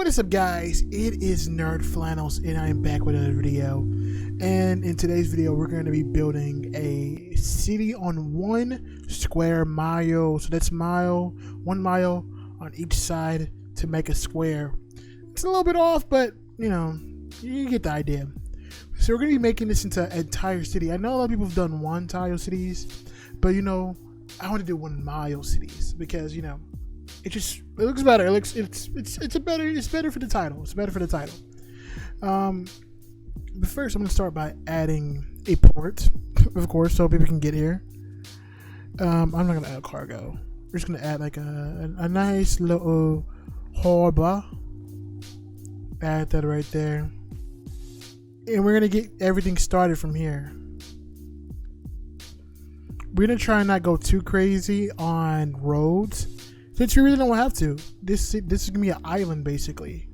What is up, guys? It is Nerd Flannels and I am back with another video. And in today's video we're going to be building a city on 1 square mile. So that's 1 mile on each side to make a square. It's a little bit off, but you know, you get the idea. So we're going to be making this into an entire city. I know a lot of people have done 1 tile cities, but you know, I want to do 1 mile cities because, you know, it looks better. It's better for the title. It's better for the title. But first I'm gonna start by adding a port, of course, so people can get here. I'm not gonna add cargo. We're just gonna add like a nice little harbor. Add that right there. And we're gonna get everything started from here. We're gonna try and not go too crazy on roads, since we really don't have to. This is gonna be an island basically.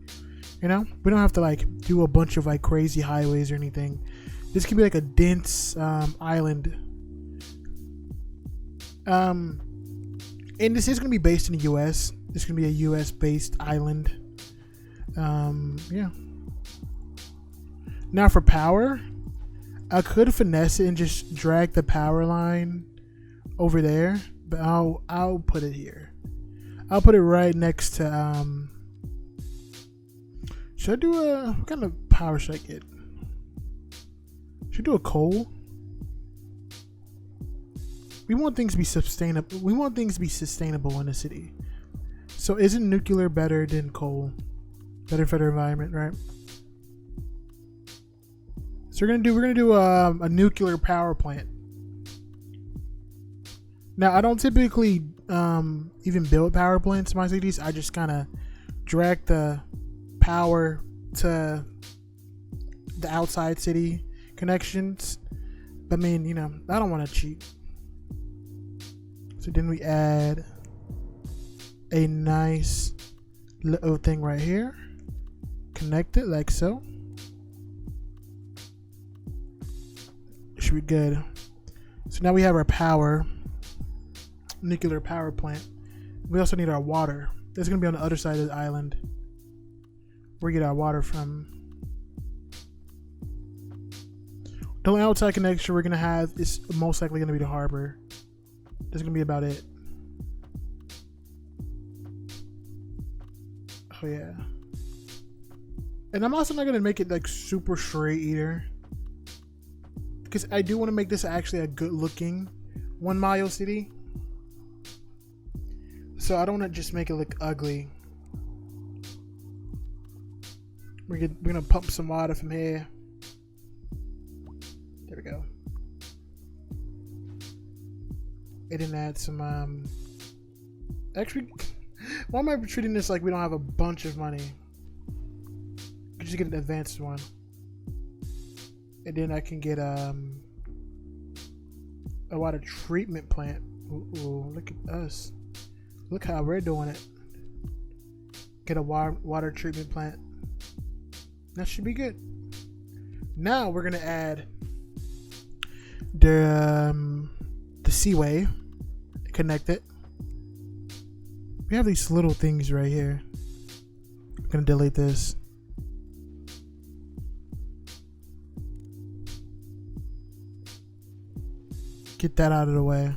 You know, we don't have to like do a bunch of like crazy highways or anything. This can be like a dense island. And this is gonna be based in the US. This is gonna be a US based island. Yeah. Now for power, I could finesse it and just drag the power line over there, but I'll put it here. I'll put it right next to should I do what kind of power should I get? Should I do a coal? We want things to be sustainable. We want things to be sustainable in the city. So isn't nuclear better than coal? Better for the environment, right? So we're gonna do a nuclear power plant. Now I don't typically even build power plants in my cities. I just kind of drag the power to the outside city connections. But I mean, you know, I don't want to cheat. So then we add a nice little thing right here. Connect it like so. Should be good. So now we have our power. Nuclear power plant. We also need our water. That's gonna be on the other side of the island. Where we get our water from. The only outside connection we're gonna have is most likely gonna be the harbor. That's gonna be about it. Oh yeah. And I'm also not gonna make it like super straight either, because I do want to make this actually a good looking 1 mile city. So I don't want to just make it look ugly. We're gonna pump some water from here. There we go. And then add some actually, why am I treating this like we don't have a bunch of money? I could just get an advanced one. And then I can get a water treatment plant. Ooh, look at us. Look how we're doing it. Get a water treatment plant. That should be good. Now we're gonna add the seaway. Connect it. We have these little things right here. I'm gonna delete this. Get that out of the way.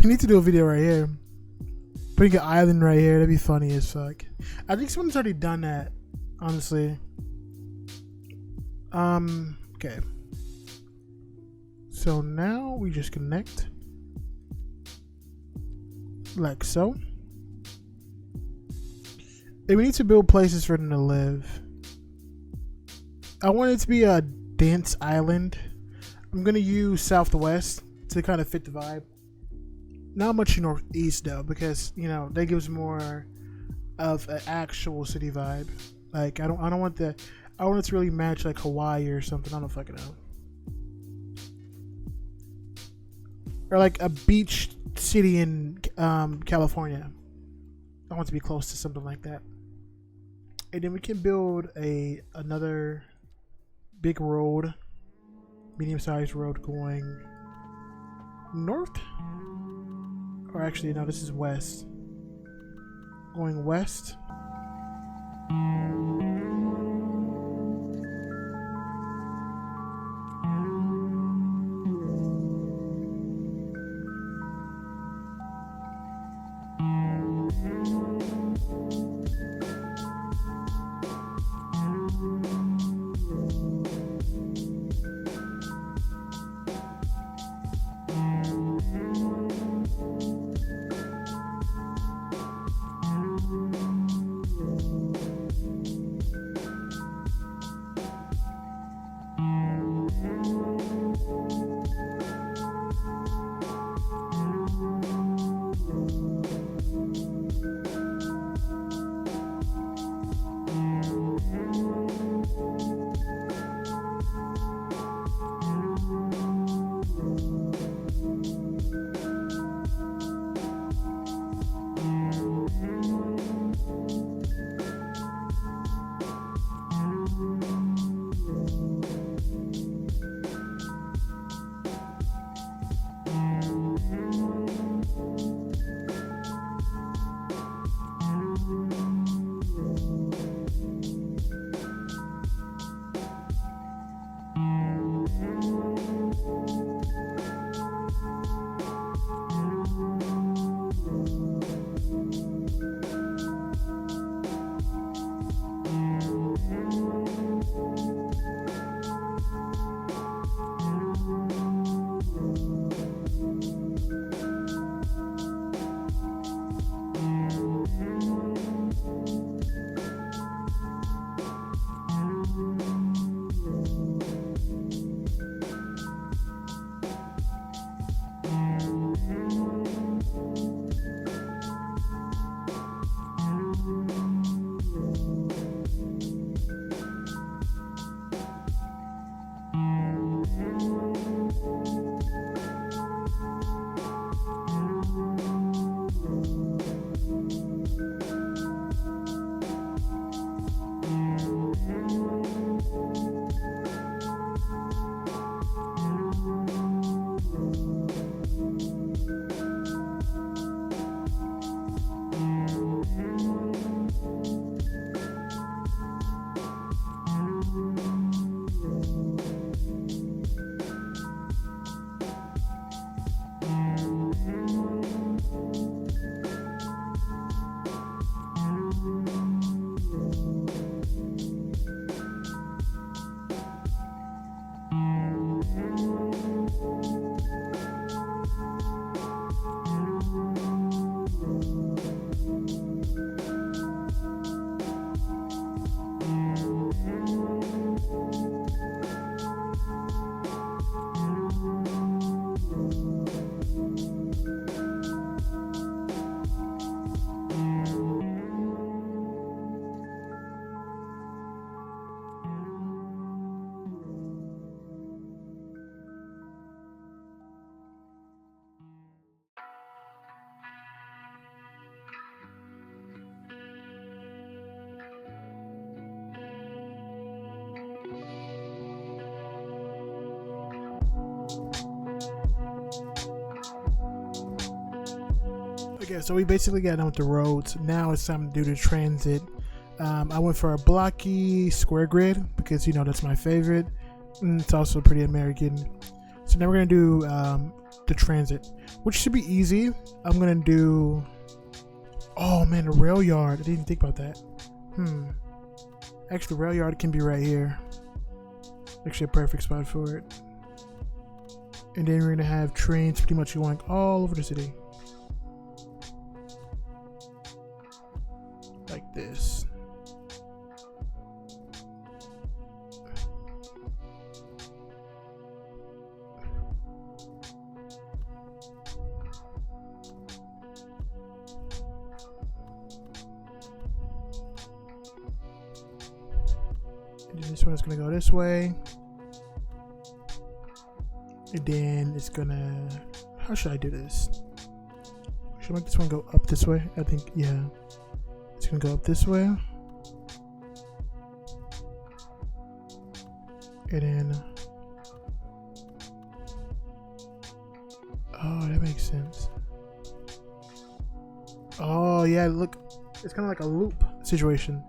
We need to do a video right here. Putting an island right here, that'd be funny as fuck. I think someone's already done that, honestly. Okay. So now we just connect. Like so. And we need to build places for them to live. I want it to be a dense island. I'm gonna use southwest to kind of fit the vibe. Not much northeast though, because you know that gives more of an actual city vibe. Like I don't want I want it to really match like Hawaii or something. I don't fucking know. Or like a beach city in California. I want it to be close to something like that. And then we can build another big road, medium-sized road going north. Or actually, no, this is west. Going west. Okay, so we basically got done with the roads. Now it's time to do the transit. I went for a blocky square grid because that's my favorite. And it's also pretty American. So now we're gonna do the transit, which should be easy. I'm gonna do. Oh man, the rail yard. I didn't think about that. Actually, the rail yard can be right here. Actually, a perfect spot for it. And then we're gonna have trains pretty much going all over the city. Like this. And then this one is gonna go this way. And then it's gonna, how should I do this? Should I make this one go up this way? I think, yeah. It's gonna go up this way. And then, oh, that makes sense. Oh yeah, look, it's kind of like a loop situation.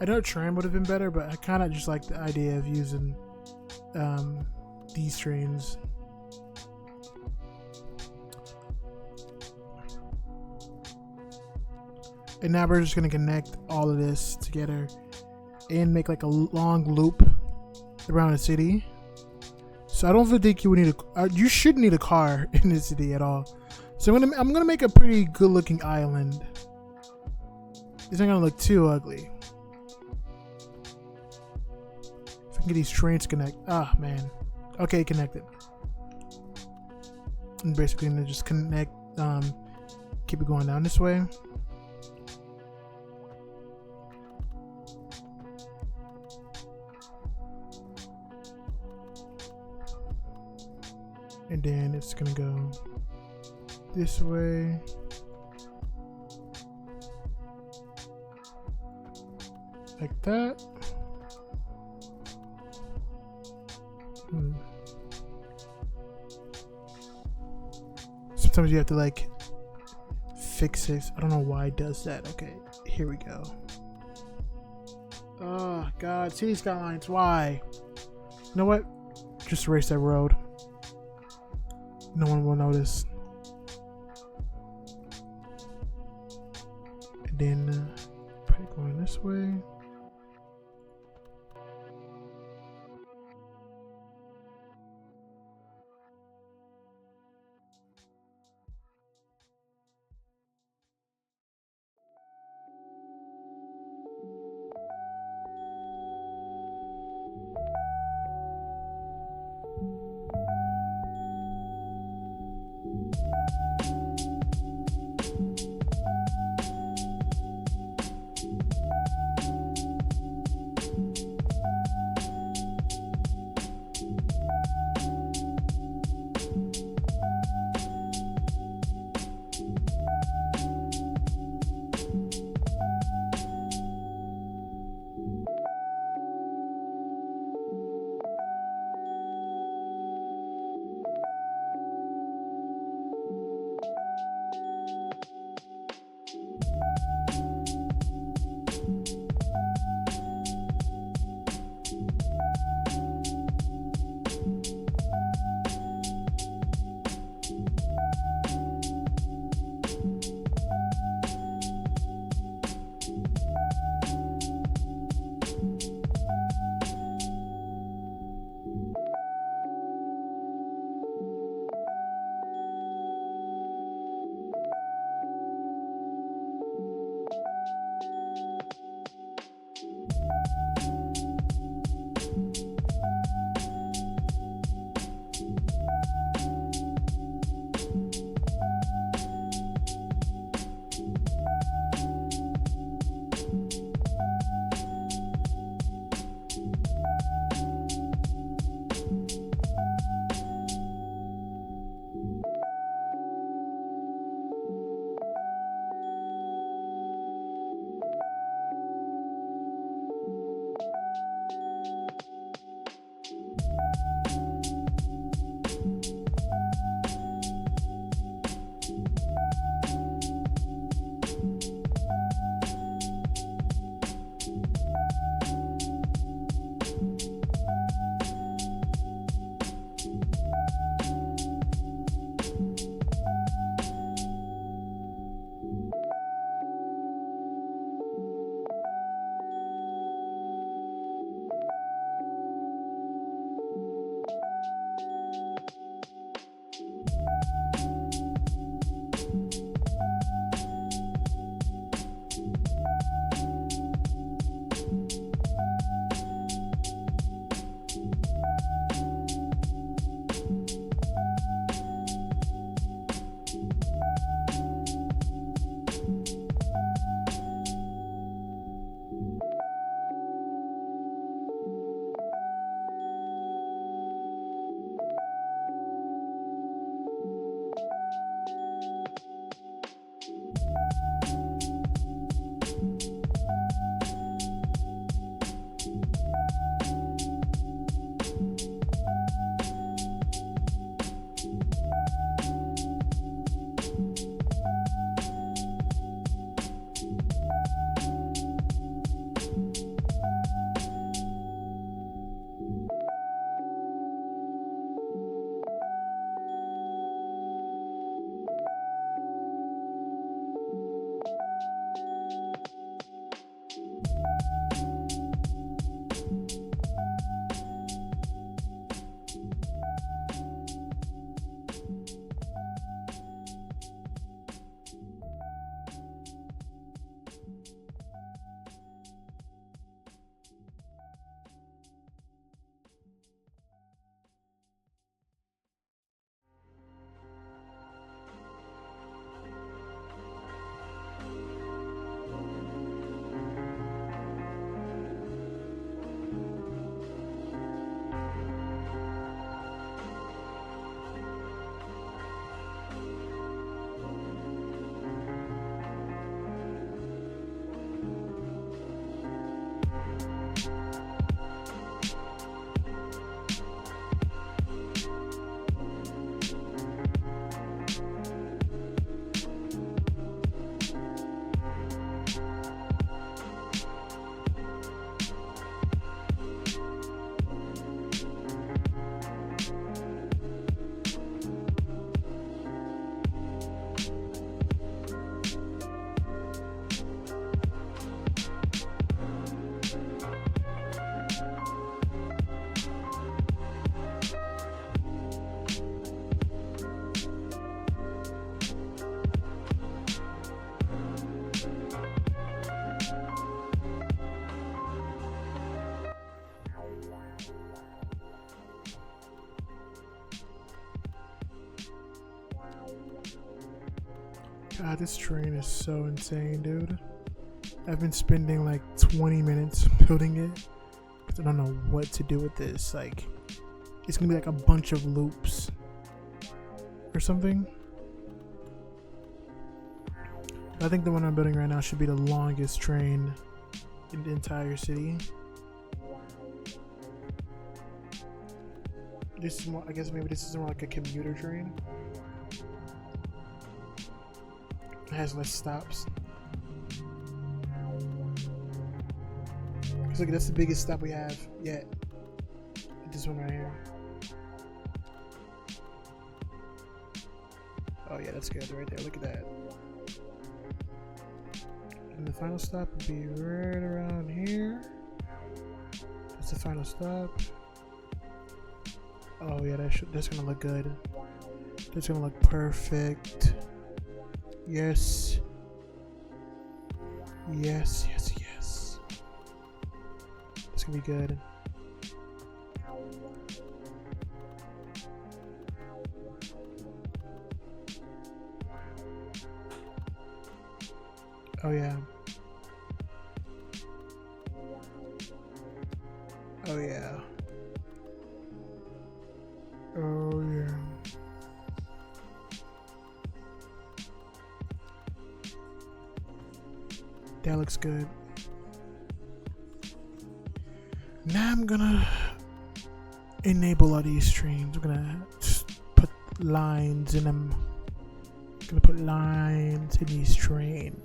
I know tram would have been better, but I kind of just like the idea of using these trains. And now we're just gonna connect all of this together and make like a long loop around the city. So I don't think you would need you should need a car in the city at all. So I'm gonna make a pretty good looking island. It's not gonna look too ugly. If I can get these trains to connect. Ah man. Okay, connected. And basically I'm gonna just connect, keep it going down this way. And then it's gonna go this way. Like that. Sometimes you have to like fix this. I don't know why it does that. Okay, here we go. Oh god, Cities Skylines, why? You know what? Just erase that road. No one will notice. And then probably going this way. God, this train is so insane, dude. I've been spending like 20 minutes building it because I don't know what to do with this. Like, it's gonna be like a bunch of loops or something. I think the one I'm building right now should be the longest train in the entire city. This is more, I guess maybe this is more like a commuter train. It has less stops. Cause look, that's the biggest stop we have yet. This one right here. Oh yeah, that's good right there. Look at that. And the final stop would be right around here. That's the final stop. Oh yeah, that's gonna look good. That's gonna look perfect. Yes. Yes, yes, yes. It's gonna be good. Oh yeah. Oh yeah. Oh yeah. That looks good. Now I'm gonna enable all these streams. I'm gonna just put lines in them. I'm gonna put lines in these trains.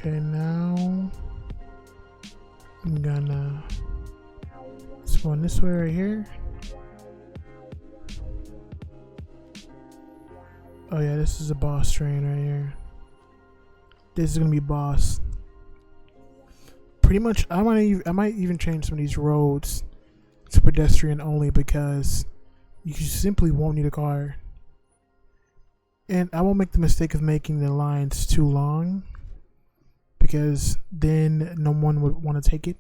Okay, now I'm gonna spawn this way right here. Oh yeah, this is a boss train right here. This is gonna be boss. Pretty much, I might even change some of these roads to pedestrian only because you simply won't need a car. And I won't make the mistake of making the lines too long, because then no one would want to take it.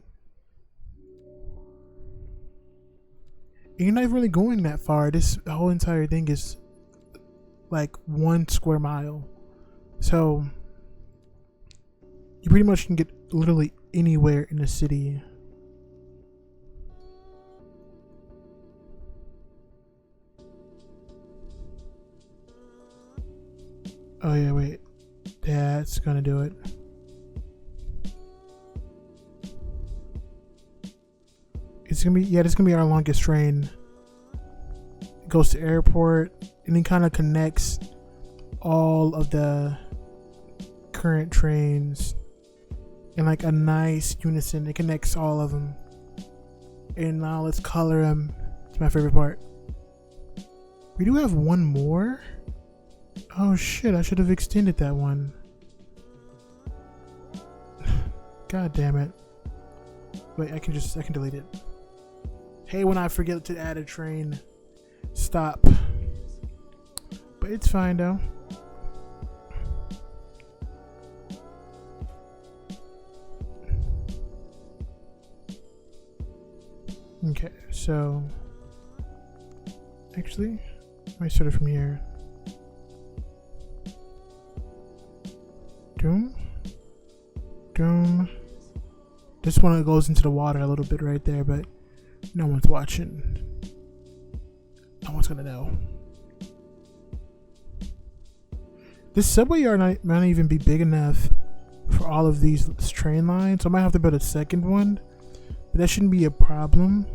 And you're not even really going that far. This whole entire thing is like 1 square mile. So you pretty much can get literally anywhere in the city. Oh yeah, wait. That's gonna do it. It's gonna be, yeah, this is gonna be our longest train. It goes to airport and it kind of connects all of the current trains in like a nice unison. It connects all of them. And now let's color them. It's my favorite part. We do have one more. Oh shit, I should have extended that one. God damn it. Wait, I can delete it. Hey, when I forget to add a train stop. But it's fine though. Okay, so actually, let me start it from here. Doom. Doom. This one goes into the water a little bit right there, but no one's watching. No one's gonna know. This subway yard might even be big enough for all of these train lines. So I might have to build a second one, but that shouldn't be a problem.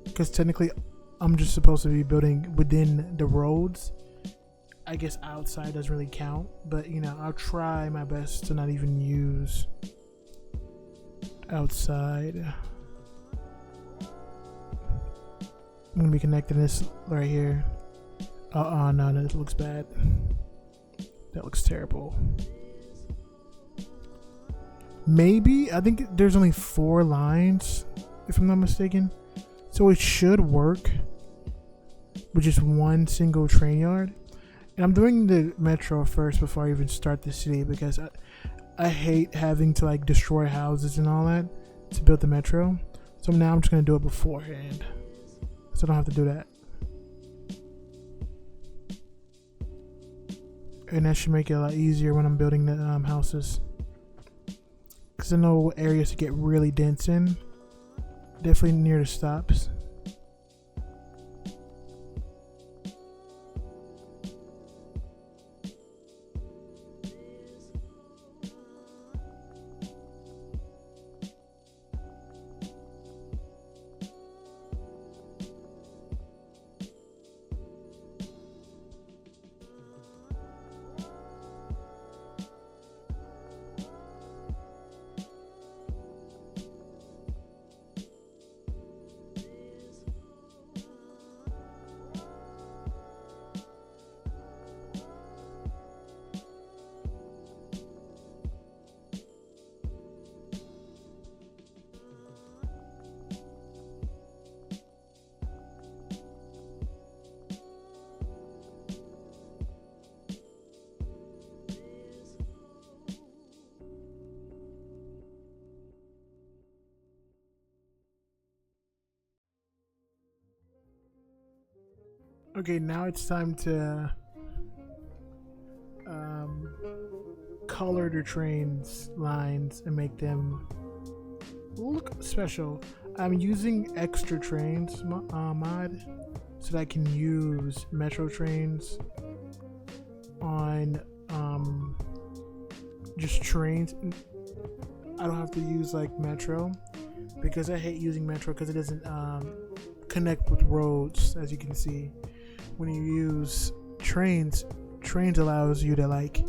Because technically, I'm just supposed to be building within the roads. I guess outside doesn't really count, but you know, I'll try my best to not even use outside. I'm gonna be connecting this right here. No, that looks bad. That looks terrible. Maybe, I think there's only 4 lines, if I'm not mistaken. So it should work with just one single train yard. And I'm doing the metro first before I even start the city because I hate having to like destroy houses and all that to build the metro. So now I'm just gonna do it beforehand, so I don't have to do that. And that should make it a lot easier when I'm building the houses. Because I know what areas to get really dense in. Definitely near the stops. Okay, now it's time to color the trains lines and make them look special. I'm using extra trains mod so that I can use metro trains on just trains. I don't have to use like metro because I hate using metro because it doesn't connect with roads. As you can see, when you use trains allows you to like,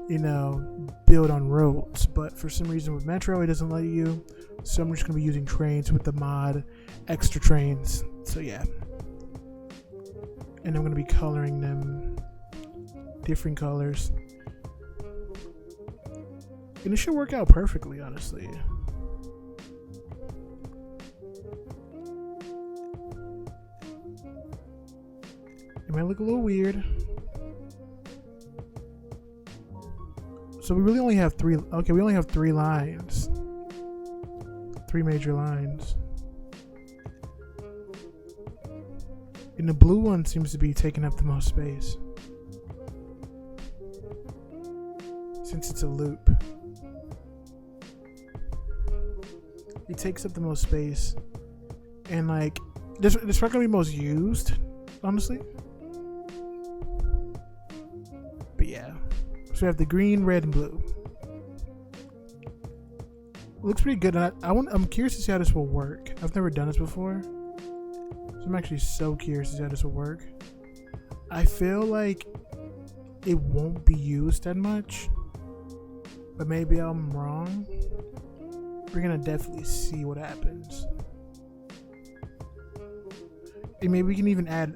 you know, build on roads, but for some reason with metro it doesn't let you. So I'm just gonna be using trains with the mod extra trains. So yeah, and I'm gonna be coloring them different colors, and it should work out perfectly, honestly. It might look a little weird. So we really only have 3. Okay, we only have 3 lines. 3 major lines. And the blue one seems to be taking up the most space, since it's a loop. It takes up the most space, and like this is probably gonna be most used, honestly. But yeah, so we have the green, red, and blue. It looks pretty good, and I'm curious to see how this will work. I've never done this before, so I'm actually so curious to see how this will work. I feel like it won't be used that much, but maybe I'm wrong. We're gonna definitely see what happens. And maybe we can even add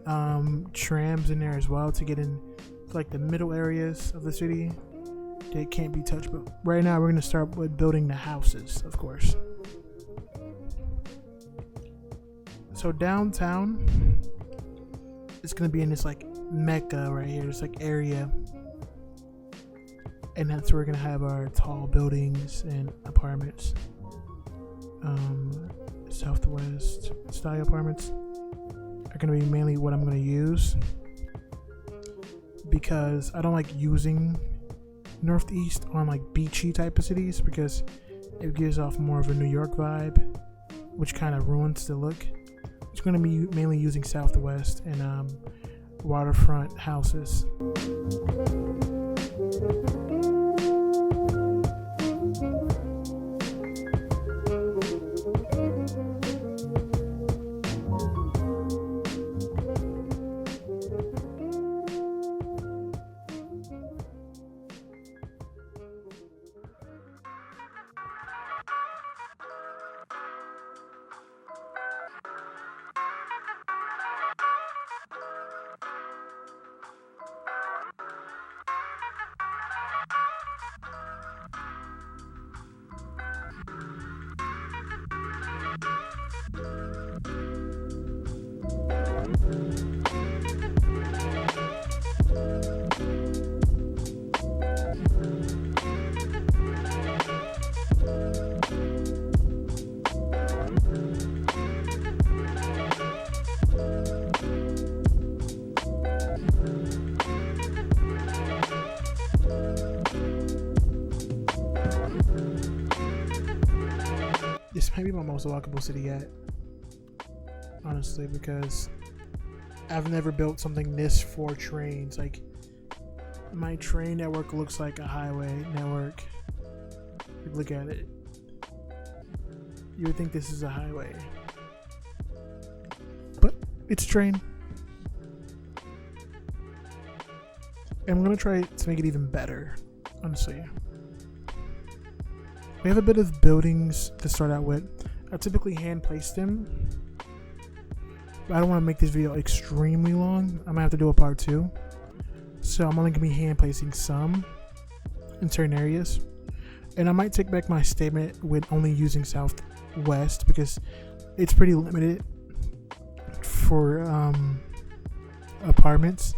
trams in there as well to get in like the middle areas of the city that can't be touched. But right now we're gonna start with building the houses, of course. So downtown, it's gonna be in this like mecca right here, this like area, and that's where we're gonna have our tall buildings and apartments. Southwest style apartments are gonna be mainly what I'm gonna use, because I don't like using Northeast on like beachy type of cities because it gives off more of a New York vibe, which kind of ruins the look. It's going to be mainly using Southwest and waterfront houses. This might be my most walkable city yet, honestly, because I've never built something this for trains. Like, my train network looks like a highway network. Look at it. You would think this is a highway, but it's a train. And I'm gonna try to make it even better, honestly. We have a bit of buildings to start out with. I typically hand place them, but I don't want to make this video extremely long. I'm gonna have to do a part 2. So I'm only gonna be hand placing some in certain areas. And I might take back my statement with only using southwest because it's pretty limited for apartments.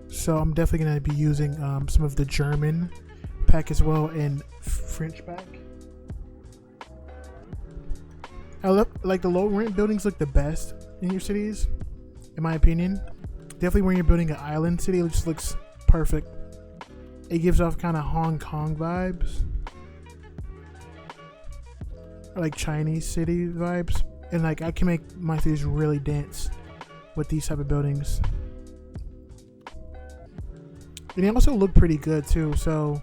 So I'm definitely gonna be using some of the German pack as well and French pack. I love, like, the low rent buildings look the best in your cities, in my opinion. Definitely when you're building an island city, it just looks perfect. It gives off kind of Hong Kong vibes, or like Chinese city vibes, and like I can make my cities really dense with these type of buildings. And they also look pretty good too. So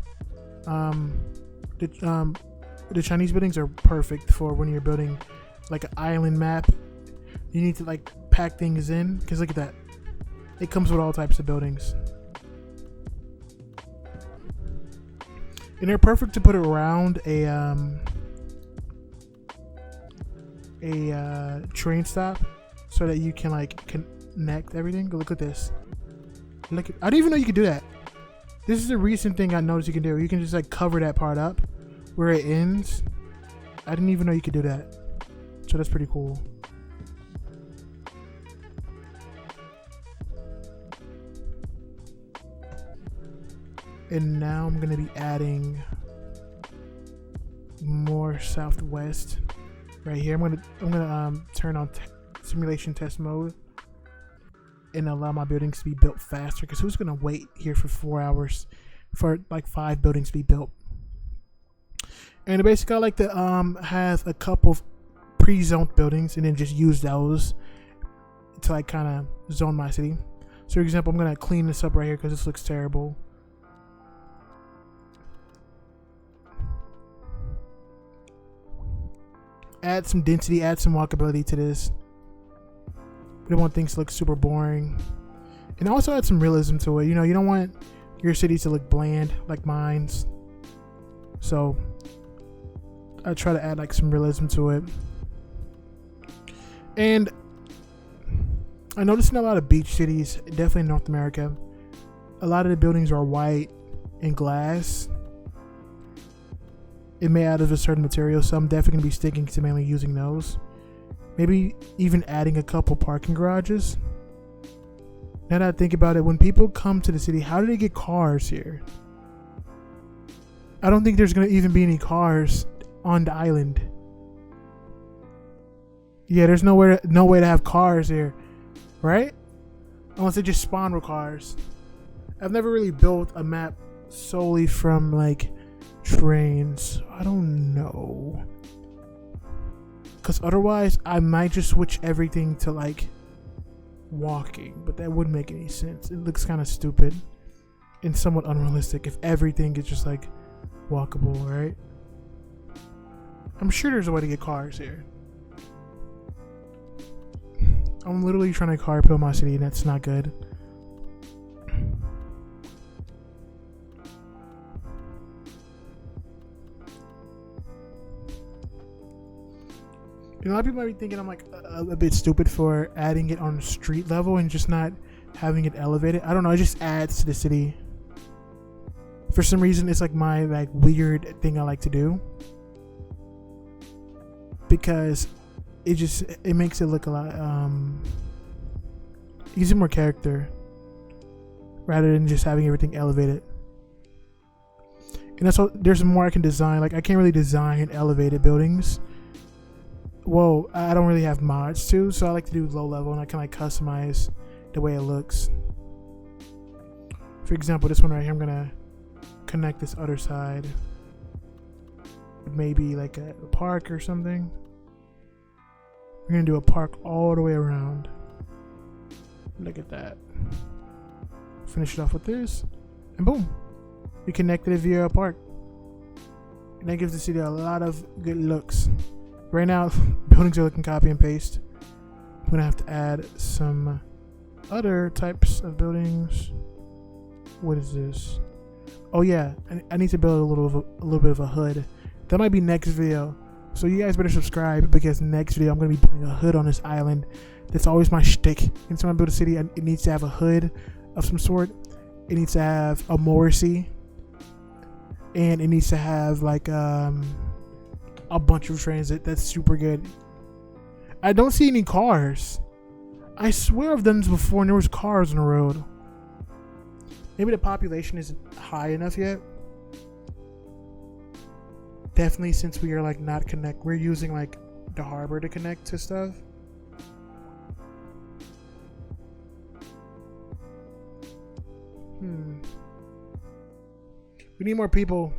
the Chinese buildings are perfect for when you're building like an island map. You need to like pack things in, because look at that, it comes with all types of buildings, and they're perfect to put around a train stop so that you can like connect everything. Look at this. Look at, I didn't even know you could do that. This is a recent thing I noticed you can do. You can just like cover that part up where it ends. I didn't even know you could do that. So that's pretty cool. And now I'm gonna be adding more southwest right here. I'm gonna turn on simulation test mode and allow my buildings to be built faster, because who's gonna wait here for 4 hours for like 5 buildings to be built? And basically I like to have a couple of pre-zoned buildings and then just use those to like kind of zone my city. So for example, I'm gonna clean this up right here because this looks terrible. Add some density, add some walkability to this. We don't want things to look super boring. And also add some realism to it. You know, you don't want your cities to look bland like mine's. So I try to add like some realism to it. And I noticed in a lot of beach cities, definitely in North America, a lot of the buildings are white and glass. It made out of a certain material, so I'm definitely going to be sticking to mainly using those. Maybe even adding a couple parking garages. Now that I think about it, when people come to the city, how do they get cars here? I don't think there's going to even be any cars on the island. Yeah, there's no way to have cars here, right? Unless they just spawn with cars. I've never really built a map solely from like trains. I don't know, because otherwise I might just switch everything to like walking, but that wouldn't make any sense. It looks kind of stupid and somewhat unrealistic if everything is just like walkable, right? I'm sure there's a way to get cars here. I'm literally trying to carpool my city and that's not good. You know, a lot of people might be thinking I'm like a bit stupid for adding it on street level and just not having it elevated. I don't know, it just adds to the city. For some reason, it's like my like weird thing I like to do, because it makes it look a lot Gives it more character rather than just having everything elevated. And that's what, there's more I can design. Like I can't really design elevated buildings. Well, I don't really have mods too, so I like to do low level and I can like customize the way it looks. For example, this one right here, I'm gonna connect this other side. Maybe like a park or something. We're gonna do a park all the way around. Look at that. Finish it off with this, and boom, we connected it via a park. And that gives the city a lot of good looks. Right now, buildings are looking copy and paste. I'm gonna have to add some other types of buildings. What is this? Oh yeah, I need to build a little bit of a hood. That might be next video. So you guys better subscribe because next video I'm gonna be putting a hood on this island. That's always my shtick. Anytime I build a city, it needs to have a hood of some sort. It needs to have a Morrissey, and it needs to have like a bunch of transit. That's super good. I don't see any cars. I swear I've done this before and there was cars on the road. Maybe the population isn't high enough yet. Definitely, since we are like not connect, we're using like the harbor to connect to stuff. We need more people.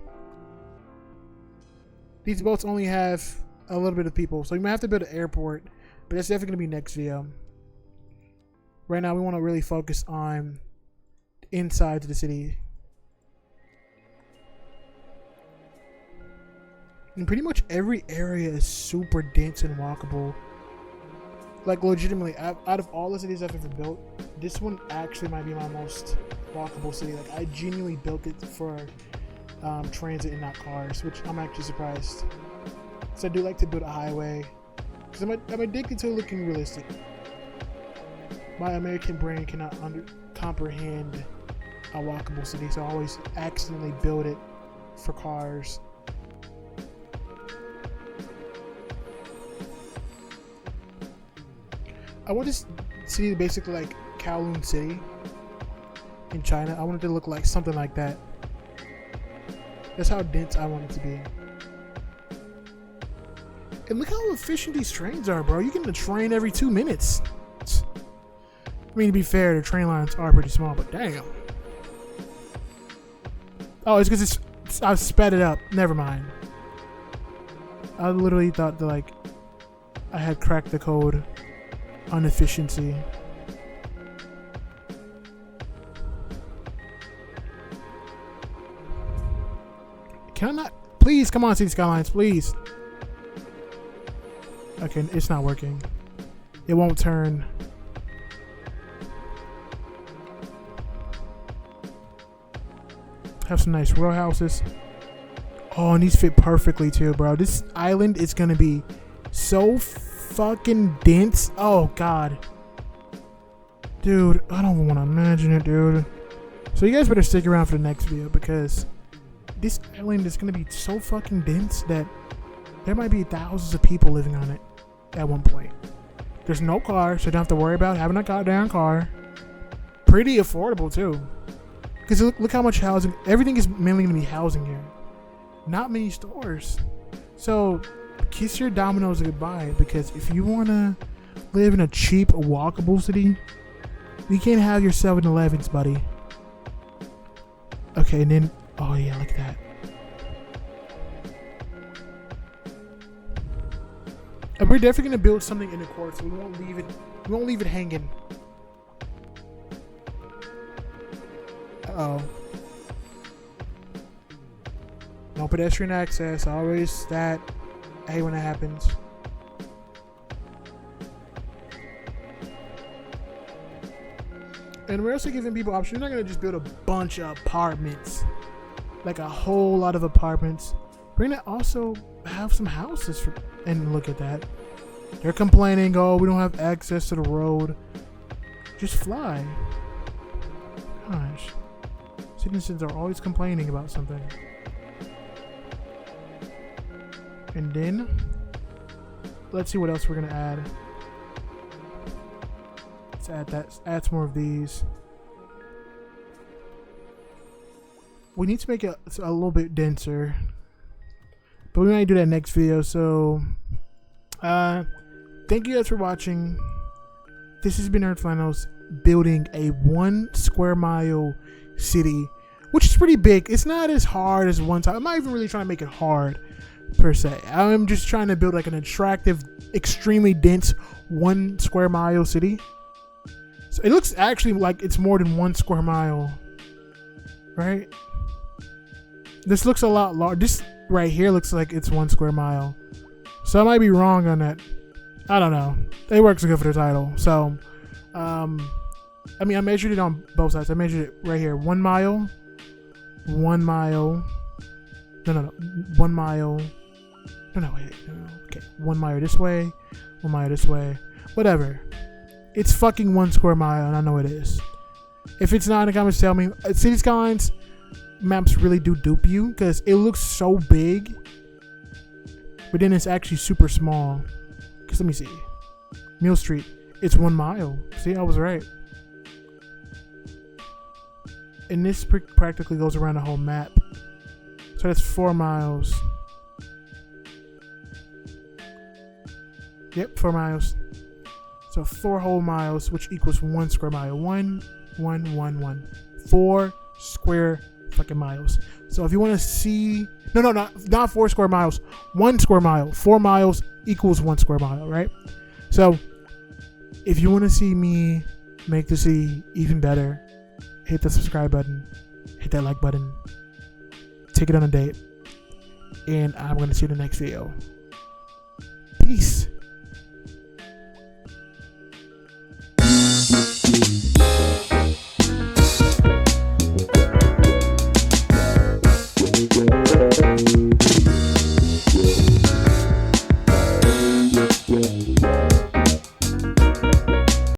These boats only have a little bit of people, so we might have to build an airport, but that's definitely gonna be next video. Right now, we want to really focus on inside the city. And pretty much every area is super dense and walkable. Like legitimately, out of all the cities I've ever built, this one actually might be my most walkable city. Like I genuinely built it for transit and not cars, which I'm actually surprised. So I do like to build a highway because I'm addicted to looking realistic. My American brain cannot comprehend a walkable city, so I always accidentally build it for cars. I want this city to basically like Kowloon City in China. I want it to look like something like that. That's how dense I want it to be. And look how efficient these trains are, bro. You get a train every 2 minutes. I mean, to be fair, the train lines are pretty small, but damn. Oh, it's because I've sped it up. Never mind. I literally thought that like I had cracked the code on efficiency. Can I not? Please, come on, Cities Skylines, please. Okay, it's not working. It won't turn. Have some nice row houses. Oh, and these fit perfectly too, bro. This island is gonna be so fucking dense. Oh god, dude, I don't want to imagine it, dude. So you guys better stick around for the next video because this island is gonna be so fucking dense that there might be thousands of people living on it at one point. There's no car, so you don't have to worry about having a goddamn car. Pretty affordable too, because look how much housing. Everything is mainly gonna be housing here. Not many stores. So kiss your Domino's goodbye, because if you want to live in a cheap, walkable city, you can't have your 7-Elevens, buddy. Okay, and then, oh yeah, look at that. And we're definitely going to build something in the court, so we won't leave it hanging. Uh-oh. No pedestrian access, always that. I hate when that happens. And we're also giving people options. We're not going to just build a bunch of apartments. Like a whole lot of apartments. We're going to also have some houses. And look at that. They're complaining, oh, we don't have access to the road. Just fly. Gosh. Citizens are always complaining about something. And then, let's see what else we're going to add. Let's add that. Add some more of these. We need to make it a little bit denser, but we might do that next video. So, thank you guys for watching. This has been Nerd Flannels building a 1 square mile city, which is pretty big. It's not as hard as one time. I'm not even really trying to make it hard per se. I'm just trying to build like an attractive, extremely dense 1 square mile city. So it looks actually like it's more than 1 square mile, right? This looks a lot larger. This right here looks like it's 1 square mile. So I might be wrong on that. I don't know. It works good for the title. So, I mean, I measured it on both sides. I measured it right here. 1 mile. 1 mile. No. 1 mile. No, wait. No. Okay. 1 mile this way. 1 mile this way. Whatever. It's fucking 1 square mile, and I know it is. If it's not in the comments, tell me. Cities Skylines maps really do dupe you because it looks so big, but then it's actually super small. Cause let me see. Mill Street. It's 1 mile. See, I was right. And this practically goes around the whole map. So that's 4 miles. Yep, 4 miles. So 4 whole miles, which equals 1 square mile. 1, 1, 1, 1. 4 square fucking miles. So if you want to see, no, not 4 square miles. 1 square mile. 4 miles equals 1 square mile, right? So if you want to see me make the city even better, hit the subscribe button, hit that like button, take it on a date, and I'm going to see you in the next video. Peace.